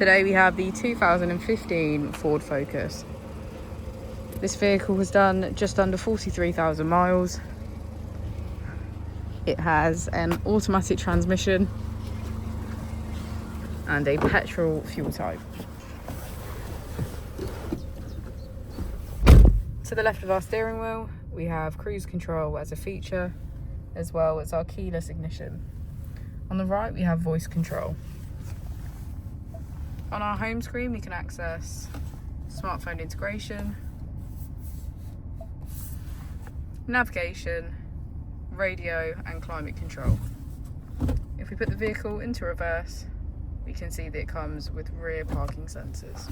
Today we have the 2015 Ford Focus. This vehicle has done just under 43,000 miles. It has an automatic transmission and a petrol fuel type. To the left of our steering wheel, we have cruise control as a feature, as well as our keyless ignition. On the right, we have voice control. On our home screen, we can access smartphone integration, navigation, radio and climate control. If we put the vehicle into reverse, we can see that it comes with rear parking sensors.